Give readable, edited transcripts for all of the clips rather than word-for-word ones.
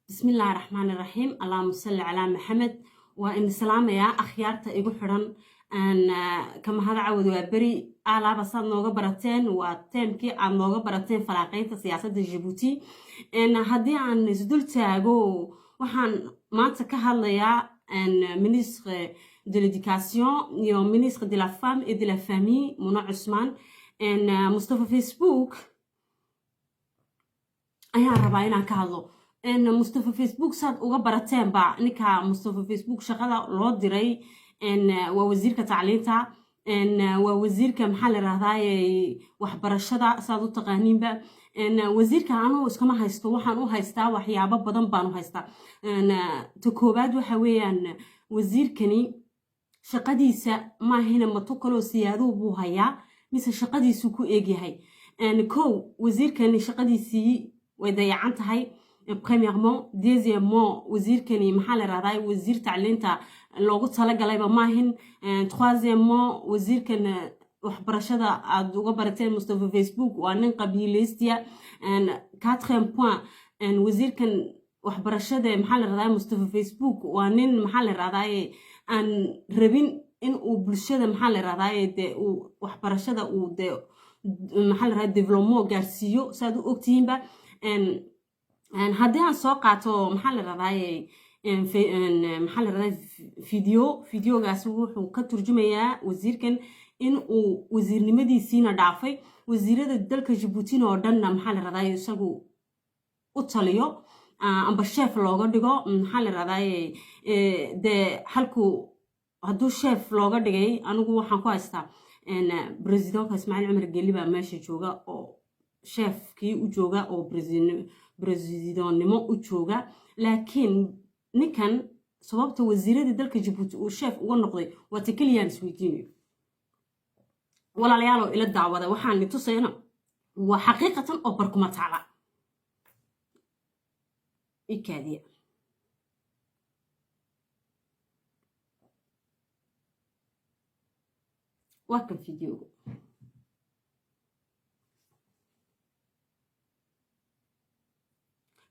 بسم الله الرحمن الرحيم. اللهم صل على محمد. وإن سلام يا أخيارتا إيقو حران أن كما هذا عود وبري على بصاد نوغا براتين وتيمكي عن نوغا براتين فلاقين سياسة جيبوتي إن هدي عن نزدول تاغو وحان ما تكهاليا أن ministre de l'éducation يو ministre de la femme et de la famille منى عثمان أن مصطفى فيسبوك أيها ربعين كهالو إن مصطفى فيسبوك صاد uga barateen ba ninka مصطفى فيسبوك shaqada loo diray in waa wasiirka tacliinta in waa wasiirka maxaa la raahdaa waxbarashada saad u taqaaniin ba in wasiirka anu iskama haysto waxaan u haystaa waxyaabo badan baan u haystaa in koobaad waxa weeyaan wasiirkani shaqadiisa ma ahina matukalo siyaado buu hayaa mise shaqadiisu ku eegyahay in wasiirkani shaqadiisii way dayacan tahay. Premièrement, deuxièmement, وزير كني محل رضاي وزير تعلينتا لوجو تلاقي لعبة ماهن. troisièmement, وزير كان وحبرشة عدوجا برتين مستوى فيسبوك وأنا قبيليستيا. quatrième point, وزير كان وحبرشة محل رضاي مستوى فيسبوك وأنا محل رضاي أن ربين إن وبلشة محل رضاي ده وحبرشة وده محل رضاي ديفلومو جارسيو سادو أكتين با. أن هذا ساقطه محل رضاي محل رضاي فيديو جاسوه وكترجمة وزير كان إن وزير نمدي سينا دافع وزير الدلك جيبوتين وردنا محل رضاي يسقو أطليو أم بشاف لوجا دقة محل رضاي ده حلكو هدو شاف لوجا دقة أنا جو حنقول استا إن بريزيدنت إسماعيل عمر الجليبة ماشي جوجا أو شاف كي وجوجا أو بريزيدون نمو وجوجا لكن نكن سببته وزيرة الدلك جيبوتي وشاف ونقضي وتكليان سويتيني ولا ليالو إلى الدعوة وحان لتصينا وحقيقة أبركم تعالى إكادية وكم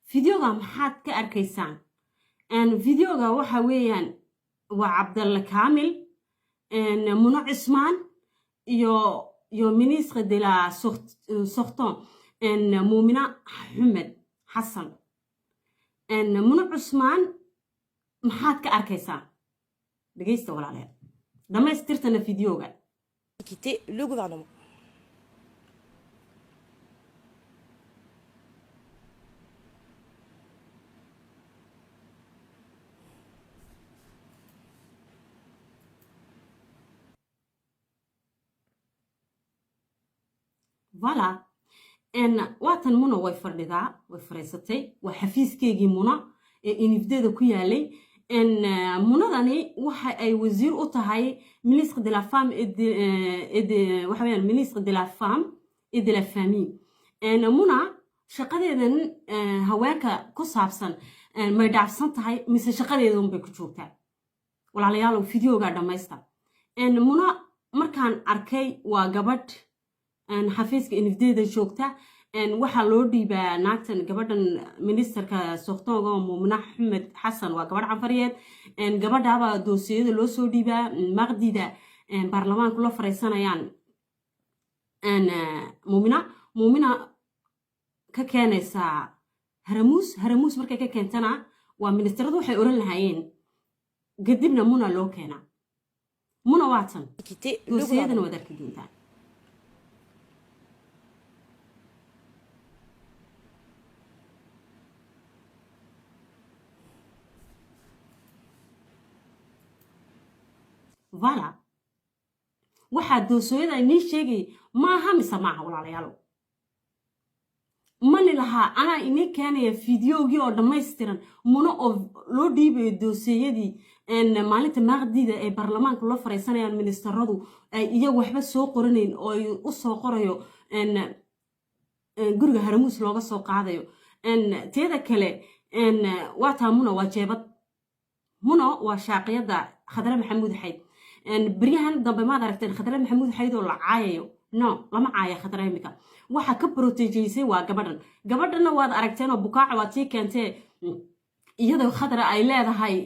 فيديوغا محاد كأركيسان ان فيديوغا waxa weeyaan waa Cabdalla Kaamil en منى عثمان iyo ministre de la sortant en مؤمنة حمد حسن en منى عثمان maxaad ka arkaysaa dhageysta walaalayaal dhamaystirtana fiidiyooga quitter le gouvernement. Voilà. En watan muna way fadhidaa way fariisatay waa xafiiskeegii muna ee inifdeeda ku yaalay en munadani waxa ay wasiir u tahay ministre de la femme waxa weeyaan ministre de la femme et de la famille en muna shaqadeedan haweenka ku saabsan may dhaafsan tahay mise shaqadeedan bay ku joogtaa walaalayaal fiidiyooga dhamaysta en muna markaan arkay waa gabadh ان حفيزك إنفديدا جوكتا ان وحا لوردي با ناكتن قبردن منستركا سوختوغو مؤمنة حمد حسن وقبر عنفريات ان قبرد هابا دوسيد لو سوردي با مغديدا ان برلمان كله فريسانا يعني ان مؤمنة كاكانيسا هرموس مركا كاكانتنا ومنستردو حي أوران لهايين قدبنا مونا لو كانا مونا واتن دوسيدنا ودارك دينتان Voilà. waxaa doosooyada inii sheegay maaha mise maaha walaalayaalow mani lahaa anaa inii keenaya fiidiyoogii oo dhammaystiran muna oo loo dhiibayo doosiyadii maalinta maaqdiida ee baarlamaanka loo faraysanayaan ministeradu ay iyagu waxba soo qoranayn oo ay u soo qorayo guriga haramuus looga soo qaadayo teeda kale waataa muna waa jeebad muna waa shaaqiyada khadra maxamuud xayd بريهان ضمن ما دركتين خضرة محمود حيدو العايو نو لما عايا خضرة ميكا waxa ka protegeysay waa gabadhan gabadhana waad aragteen oo bukaac waati keentay iyadoo khadra ay leedahay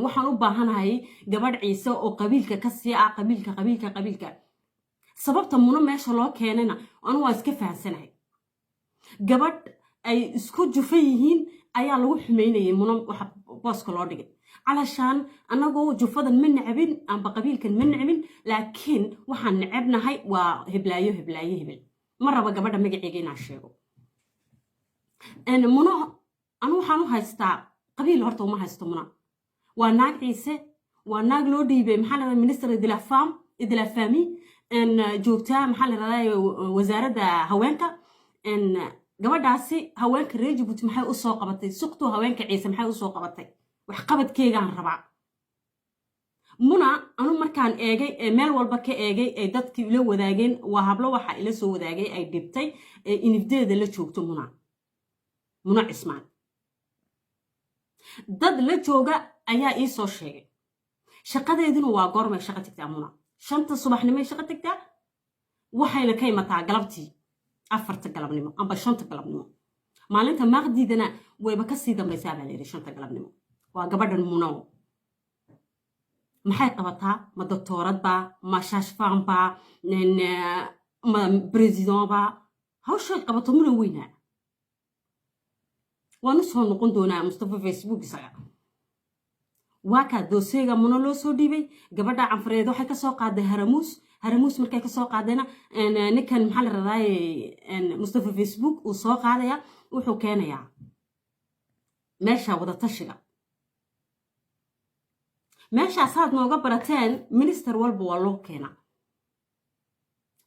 waxaan u baahanahay gabadh ciise oo qabiilka ka sii ah qabiilka sababta muna meesha loo keenayna anu waa iska fahansanahay gabadh ay isku jufan yihiin ayaa lagu xumeynayay muna waxa booska loo dhigay علشان أنا جو جفدا من نعبين أم بقبيل كان من نعبين لكن وحن نعبنا هاي وهبلايه هبل مرة بقى بدأ مجي يجينا الشيء أنا منا أنا وحنو هايستا قبيل هرتو ما هايستا منا وناق عيسى وناق لودي بمحل المنستر إدلافامي أن جوبتا محل رأي وزارة هوانكا أن قبل عسي هوانك ريجي بتمحي أسوق قبتي سقطو هوانك عيسى محي أسوق قبتي waxqabadkeegaan rabaa muna anu markaan eegay meel walba ka eegay ay dadkii ila wadaageen waa hablo waxa ila soo wadaagay ay dhibtay inifdeeda la joogto muna cismaan dad la jooga ayaa ii soo sheegay shaqadeeduna waa goormay shaqo tagtaa muna 5 subaxnimo shaqo tagtaa waxayna ka imataa galabtii 4 galabnimo amba 5 galabnimo maalinta maqdiidana wayba ka sii dambaysaa baa leeyahay 5 galabnimo waa gabadhan muno maxay qabataa ma doctorad ba ma shashfaan ba ma president ba hawshay qabato muno weyna waanu soo noqon doonaa Mustafa Facebook isaga waa ka doosiga muno loo soo dhiibay gabadha canfareed waxay ka soo qaaday haramuus markay ka soo qaadayna ninkan maxaa la raday Mustafa Facebook uu soo qaadaya wuxuu keenayaa meesha wada tashiga meesha saad nooga barateen minister walba waa loo keena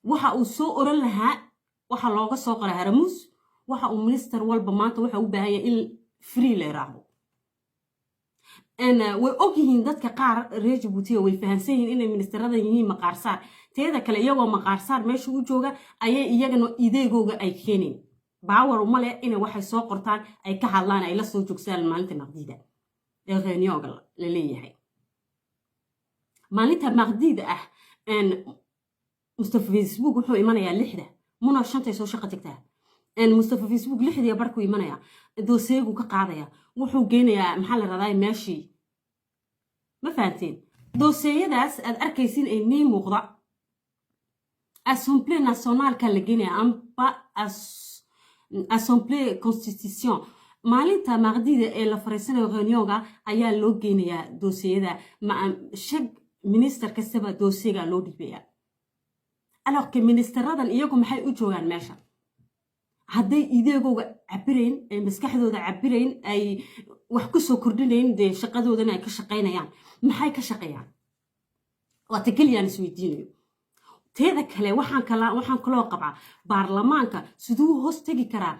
waxa uu soo oran lahaa waxa looga soo qoray haramuus waxa uu minister walba maanta waxa uu baahan yahay in free la yiraahdo أنا وأوجهين ذات كقار ريج بوتيه ويفهمسين إن المنستر هذا يهين مقارصار تهذا كلا يوا مقارصار ماشي وجوجا أي يجنو إيدي جوجا أي كينين بعور وملا إن واحد ساقرتان أي كحلان أي لسه جوكسال مالته مقديدة الغنيوغل للي هي مالته مقديدة أن مستوى فيسبوك وحو إيمانا يا لحدة منا شنطة يسوي شقة تكتها أن مستوى فيسبوك لحدة يا بركو إيمانا يا دوسيجو كقاعدة يا وحو جينا يا محل الرضاي ماشي ما فهمتين دوسيه داس أركيسين إني مغضى أسمبلي ناسيونال كان لجينا أم با أسمبلي كونستيتيسيون مالتا مغدي إلا فرنسا وغنيوغا أيا لو جينا يا دوسيه دا مع شق منستر كسبة دوسيجا لو ديبيا alors que ministeradan iyagu maxay u joogan meesha haday idagooga cabireen ee maskaxdooda cabireen ay wax ku soo kordhinayeen de shaqadoodana ay ka shaqeynayaan maxay ka shaqeeyaan waa tagaliyaan isweydiinayo teeda kale waxaan kaloo qabaa baarlamaanka sidoo hoos tagi karaa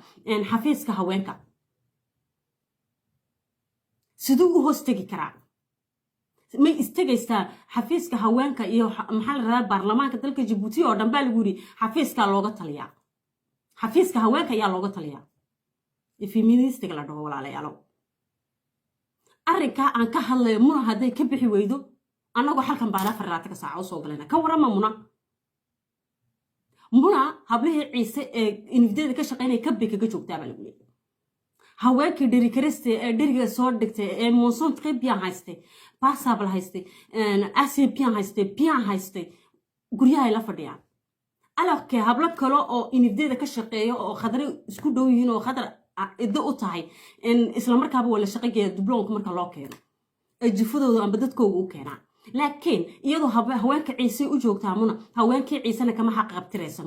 xafiiska haweenka sidoo hoos tagi karaa ما استجيستا حفيزك هوانك إيو محل راب برلمانك تلك جيبوتي أو دنبال غوري حفيزك لوغة تليا حفيزك هوانك يا لوغة تليا الفيمينيستيك لا دو ولا عليا أريكا أنك هلا منا هدي كبحي ويدو أنا أقول حالكم بعلا فراتك ساعة وصوغ لنا كورما منا هبله عيسى إن فيديو كشقيني كبك كجوك تابع لبني هواك ديري كريستي ديري صور دكتي مونسون تري بيان هايستي باسابل هايستي اسي بيان هايستي بيان هايستي غوريا لا فديان alors que hablo kalo oo inifdeeda ka shaqeeyo oo khadri isku dhow yihiin oo khadar iddo u tahay in isla markaaba wala shaqeeyo diblomka marka loo keeno ay jifadooda amba dadkooda u keenaan laakiin iyadoo haweenka ciise u joogtaa haweenka ciisana kama xaq qabtiraysa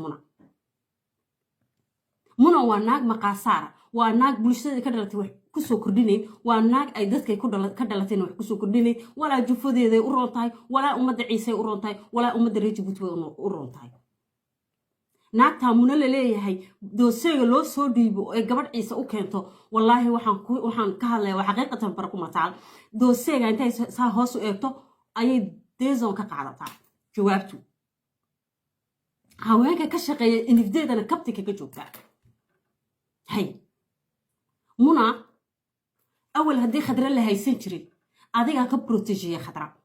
muna waa naag maqaasaar waa naag bulshada ka dhalatay wax ku soo kordhinay waa naag ay dadkay ka dhalatay wax ku soo kordhinay wala jufadeeda u roontahay wala umada ciise u roontahay wala umada reejibuut u roontahay naagta muna leeyahay doosayga loo soo dhiibo ee gabadh ciise u keento wallahi waxaan ka hadlay wax xaqiiqatan bar ku mataal doosayga intay saa hoos u eegto ayay deezoon ka qaadataa jawaabtu haweenka ka shaqeeya inifdeedana kabtika ka joogtaa هاي منا أول هدي خضرة اللي هاي سنتري أديها كبروتيجية خضرة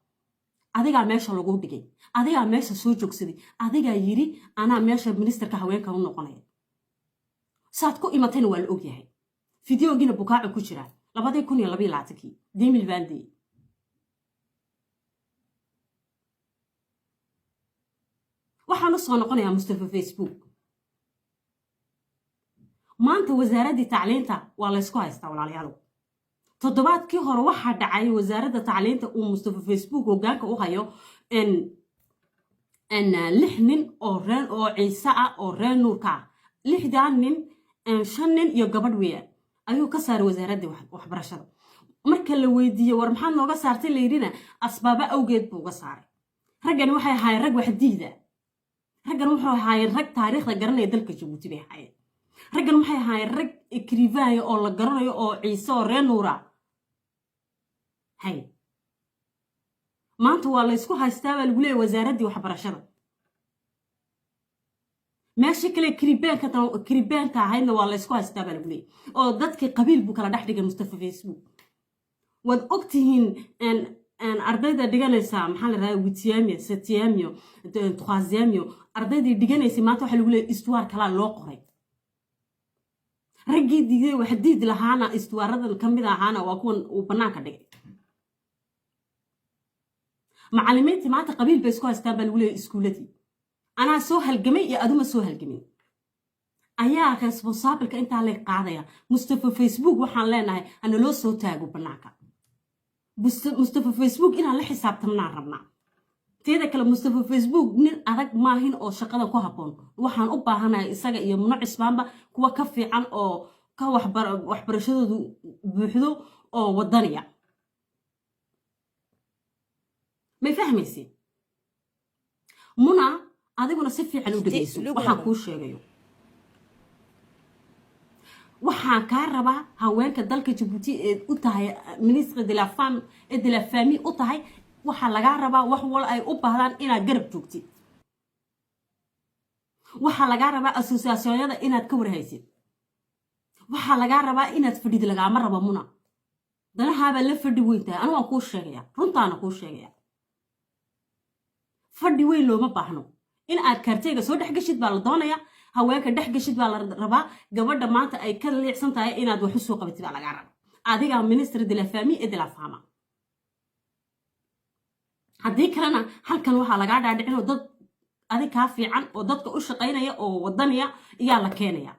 أديها ماشى لوجود دقي أديها ماشى سوجوك سدي أديها يري أنا ماشى منستر كهوين كانوا نقنيه ساعتكو إيمتين والأوجي هاي فيديو جينا بكاء كشرة 2022 2022 waxaan u soo noqonayaa Mustafa Facebook maanta wasaaradda tacliinta waa la isku haystaa walaalayaal toddobaadkii hore waxa dhacay wasaaradda tacliinta uu Mustafa Facebook hoggaanka u hayo ان لحنين او رين او عيسى او رين نوركا لحدان نين شنن iyo gabadh weeyaan ayuu ka saaray wasaaradda waxbarashada marka la weydiiyay war maxaa nooga saartay leerina asbaaba awgeed buu uga saaray raggan waxay ahaayeen rag wax diida raggan wuxuu ahaayeen rag taariikhda garanaya dalka Djibouti bay ahaayeen raggan waxay ahaayeen rag ikrivaaya oo la garanayo oo ciise oo reen nuura hay maanta waa la isku haystaa baa lagu leeyahay wasaaraddii waxbarashada meesha kale kiribaanka ahaydna waa la isku haystaa baa lagu leeyahay oo dadkii qabiil buu kala dhex dhigay Mustafa Facebook waad ogtihiin ardayda dhiganaysa maxaa la raayay witiyaamiyo setiyaamiyo troisième ardaydii dhiganaysay maanta waxa lagu leeyahay istuwaar kala loo qoray raggii digay wax diid lahaana istuwaaradan kamid ahaana waa kuwan uu banaanka dhigay macallimiintii maanta qabiil bay isku haystaan baa lagu leeyahay iskuuladii anaa soo halgamay iyo aduma soo halgamin ayaa responsible-ka intaa la qaadaya Mustafa Facebook waxaan leenahay ana loo soo taago banaanka Mustafa Facebook inaan la xisaabtamnaa rabnaa teeda kale Mustafa Facebook nin adag maahin oo shaqada ku haboon waxaan u baahanahay isaga iyo Muno Cismaanba kuwa ka fiican oo ka waxbarashadoodu buuxdo oo wadaniya ما فهميسي منى adiguna si fiican u dhageyso waxaan kuu sheegayo waxaan ka rabaa haweenka dalka Djibouti ee u tahay ministre de la femme et de la famille u tahay waxa laga rabaa wax wal ay u baahdaan inaad garab joogtid waxa laga rabaa associationada inaad ka warhaysid waxa laga rabaa inaad fadhid laga ma rabo Muna danahaaba la fadhi weyntaa anigu waan kuu sheegaya runtaana kuu sheegaya fadhi weyn looma baahno in aad kartayga soo dhex gashid baa la doonaya haweenka dhex gashid baa la rabaa gabadha maanta ay ka leexsan tahay inaad wax u soo qabatid baa laga rabaa adiga ministre de la famille et de la femme haddii kalena halkan waxaa laga dhaadhicin dad adig ka fiican oo dadka u shaqaynaya oo wadaniya ayaa la keenaya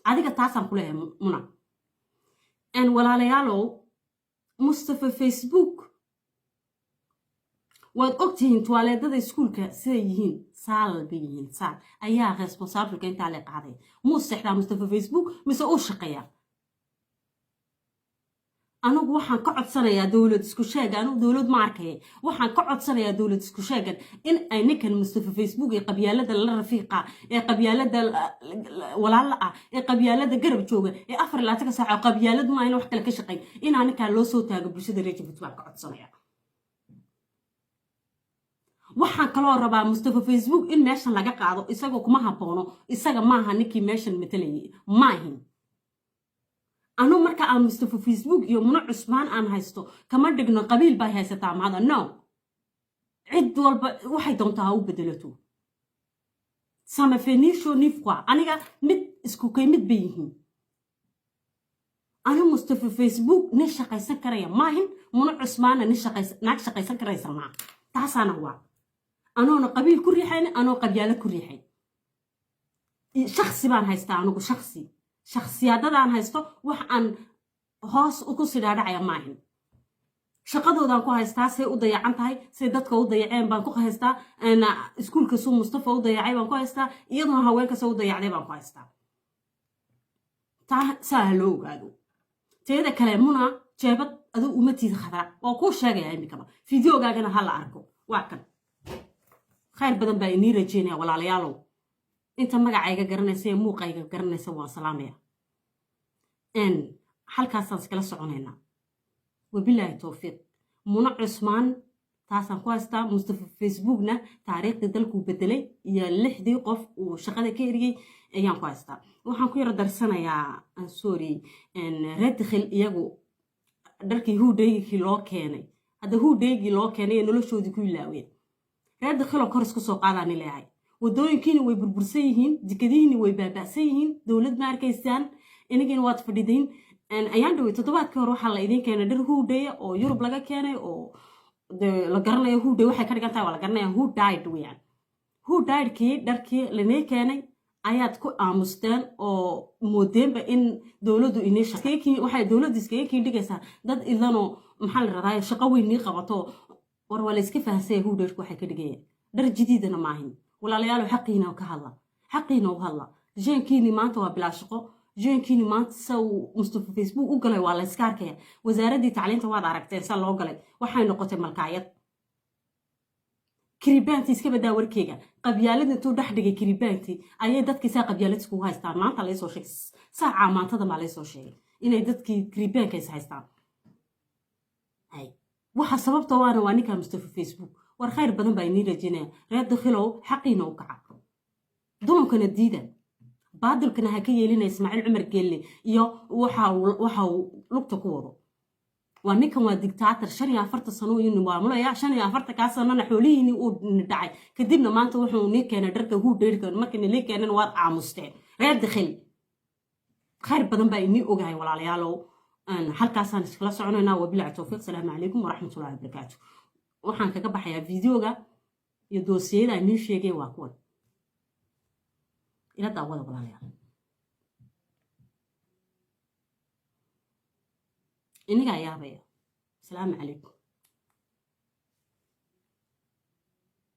adiga taasaan ku leeyahay Muna en walaalayaalow Mustafa Facebook waad ogtihiin tuwaaleedada iskuulka siday yihiin saal bay yihiin saal ayaa responsible-ka intaa la qaaday muu seexdaa Mustafa Facebook mise uu shaqeeya anigu waxaan ka codsanayaa dawlad isku sheega anigu dawlad ma arkay waxaan ka codsanayaa dawlad isku sheegan in ay ninkan Mustafa Facebook ee qabyaalada la rafiiqa ee qabyaalada walaala ah ee qabyaalada garab jooga ee 24 saac qabyaaladu ma ayna wax kale ka shaqeyn in aanka loo soo taago bulshada reer Djibouti baan ka codsanayaa waxaan kaloo rabaa Mustafa Facebook in meeshan laga qaado isagoo kuma haboono isaga maaha ninkii meeshan matalayay maahin anu marka aan Mustafa Facebook iyo Muno Cismaan aan haysto kama dhigno qabiil bay haysataa maada no cid walba waxay doontaa u bedelato sama finisho nifqa aniga mid isku kaymid bayihiin anu Mustafa Facebook nin shaqaysan karaya maahin Muno Cismaan nin shaqaysan karaysa ma taasana waa أنا قبيل كل حين أنا قبيلة كل حين شخصي بان هيستا أنا شخصيات دان هيستا وح أن هاس وكسر داعي معين شقدو دان كو هيستا سي وضيع عنتهاي سيدتك وضيعين بان كو هيستا أنا سكول كسو مصطفى وضيعي بان كو هيستا يضنا هواك سو وضيعي بان كو هيستا تا سهلو قالوا تيدا كلامنا جابت أدو أمتي خضراء وكو شاقي عيمي كما فيديو قاقنا هلا أركو واكن خير بدن baa inii rajeynaya walaalayaalow inta magacayga garanaysa ee muuqayga garanaysa waa salaamaya halkaasaan iskala soconaynaa wabilaahi tawfiiq Muno Cismaan taasaan ku haystaa Mustafa Facebookna taariikhdii dalku bedelay iyo 6 qof uu shaqada ka eriyay ayaan ku haystaa waxaan ku yara darsanayaa sorry redkhil iyagu dharkii huudheygii loo keenay hadda huudheygii loo keenay noloshoodii ku ilaaween هذا خلوا كورس كسوق قاعدة نلاعي ودوين كيني ويبربرسيهين دكديني ويبابسيهين دولة ماركيسان inagina waad fadhidayn ayaan dhawey toddobaadkii hore waxaa la idiin keenay dhar huudheya oo yurub laga keenay oo la garanayo huudhey waxay ka dhigan tahay waa la garanaya who died weyaan who diedkii dharkii lanay keenay ayaad ku aamusteen oo moodeenba in dowladdu waxay dowladdu iskaga kiindhigaysaa dad idanoo maxaa la radaa shaqo weyn nii qabato war waa la iska fahansaya huudheerku waxay ka dhigayaan dhar jadiidana maahin walaalayaalo xaqiina ka hadla xaqiina u hadla jeenkiini maanta waa bilaa shaqo jeenkiini maanta sa uu mustafa facebook u galay waa la iska arkaya wasaaraddii tacliinta waad aragteen sa loo galay waxay noqotay malkaayad kiribaanti iska badaa warkeyga qabyaalad intuu dhex dhigay kiribaanti ayay dadkii saa qabyaalad iskugu haystaan maanta laysoo sheegay saacaa maantada baa laysoo sheegay inay dadkii kiribaanka is haystaan waxa sababta waana waa ninka mustafa facebook war khayr badan baa inii rajinaya reer dakhilow xaqiina u kaca dununkana diida baadilkana ha ka yeelina ismaaciil cumar geelle iyo waxa uu lugta ku wado waa ninkan waa dictator 45 sano uu maamulaya 45 sanana xoolihiini uu dhacay kadibna maanta wuxuu nii keenay dharka huudheerka markii nii keenan waad aamusteen reer dakhil khayr badan baa inii ogahay walaalayaalow halkaasaan iskala soconaynaa wabillahi tawfiiq salaamu calaykum waraxmatullaahi wabarakaatuh waxaan kaga baxayaa fiidiyoga iyo doosiyada aan nii sheegay waa kuwan ila daawada walaalayaal inaga yaabaya salaamu calaykum